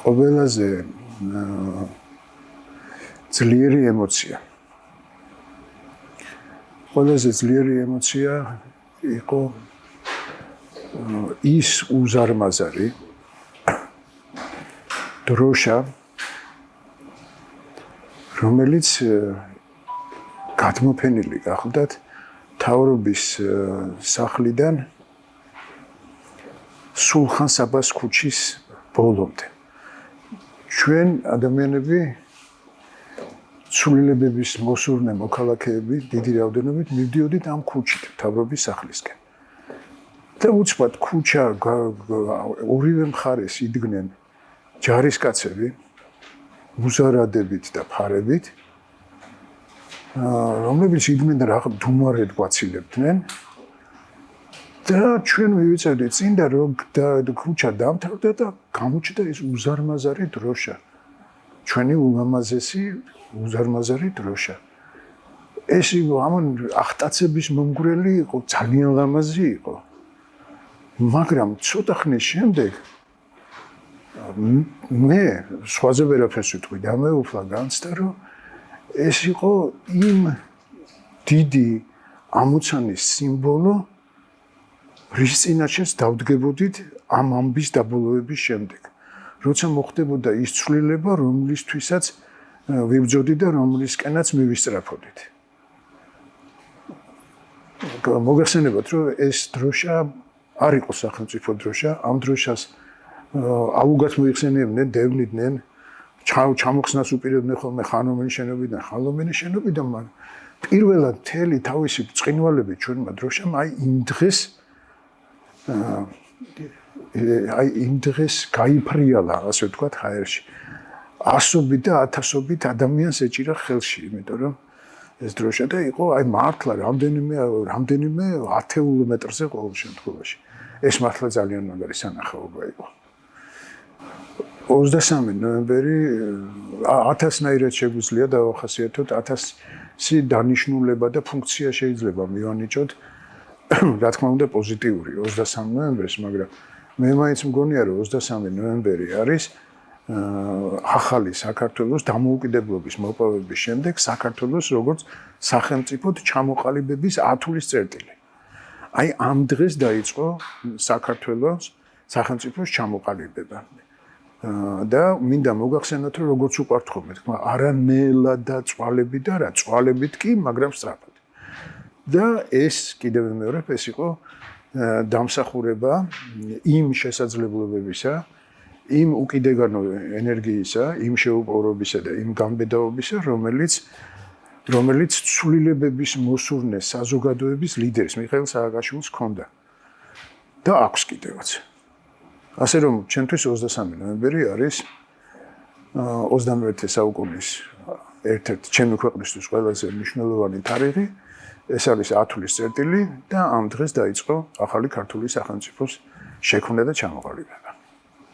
ყველაზე ძლიერი ემოცია. ყველაზე ძლიერი ემოცია იყო ის უზარმაზარი დროშა, რომელიც გადმოფენილი გახლდათ მთავრობის სახლიდან სულხან საბას ქუჩის ბოლომდე. ჩვენ ადამიანები სულილებების მოსურნე მოქალაქეები დიდი რაოდენობით მივდიოდით ამ ქუჩით მთავრობის სახლისკენ. და უცბად ქუჩა ორივე მხარეს იდგნენ ჯარისკაცები მუზარადებით და ფარებით, რომლებიც იდგნენ და რაღაც დუმარედ გვაცილებდნენ. და ჩვენ მივიწევდით წინ და ქუჩა დამთავრდა და გამოჩნდა ეს უზარმაზარი დროშა. ჩვენი ულამაზესი უზარმაზარი დროშა. ეს ამან ახტაცების მომგვრელი იყო, ძალიან ლამაზი იყო. მაგრამ ცოტა ხნის შემდეგ მე სხვაზე ვერაფერს ვიტყვი და მეუფლა განცდა, რომ ეს იყო იმ დიდი ამოცანის სიმბოლო, რის წინაშეც დავდგებოდით ამ ამბის დაბოლოების შემდეგ. როცა მოხდებოდა ის ცვლილება, რომლისთვისაც ვიბრძოდით და რომლისკენაც მივისწრაფოდით. მოგახსენებათ, რომ ეს დროშა არ იყო სახელმწიფო დროშა, ამ დროშას აუგად მოიხსენიებდნენ, დევნიდნენ, ჩამოხსნას უპირებდნენ ხოლმე ხანომენის შენობიდან, ხანომენის შენობიდან, მაგრამ პირველად მთელი თავისი ბრწყინვალებით ჩვენმა დროშამ იმ დღეს გაიფრიალა, ასე ვთქვათ, ჰაერში. ასობით და ათასობით ადამიანს ეჭირა ხელში, იმიტომ რომ ეს დროშა და იყო მართლა რამდენიმე ათეულ მეტრზე ყოველ შემთხვევაში. ეს მართლა ძალიან მაგარი სანახაობა იყო. 23 ნოემბერი 1000-ნაირად შეგვიძლია დავახასიათოთ, 1000-ი დანიშნულება და ფუნქცია შეიძლება მივანიჭოთ, რა თქმა უნდა პოზიტიური 23 ნოემბერს, მაგრამ მე მაინც მგონია, რომ 23 ნოემბერი არის ახალი საქართველოს დამოუკიდებლობის მოპოვების შემდეგ საქართველოს როგორც სახელმწიფოდ ჩამოყალიბების ათulis წერტილი. აი ამ დღეს დაიწყო საქართველოს სახელმწიფოს ჩამოყალიბება. და მინდა მოგახსენოთ, რომ როგორც უყვართ ხოლმე, თქმა, არა ნელა და წვალებით და რა, წვალებით კი, მაგრამ სწრაფად. და ეს კიდევ მეორედ ეს იყო დამსახურება იმ შესაძლებლობებისა, იმ უკიდეგანო ენერგიისა, იმ შეუპოვრობისა და იმ გამბედაობისა, რომელიც ცვლილებების მოსურნე საზოგადოების ლიდერის მიხეილ სააკაშვილს ჰქონდა და აქვს კიდევაც. ასე რომ ჩვენთვის 23 ნოემბერი არის 21 საუკუნის ერთ-ერთი ჩემი ქვეყნისთვის ყველაზე მნიშვნელოვანი თარიღი. ეს არის ათulis წერტილი და ამ დღეს დაიწყო ახალი ქართული სახელმწიფოს შექმნა და ჩამოყალიბება.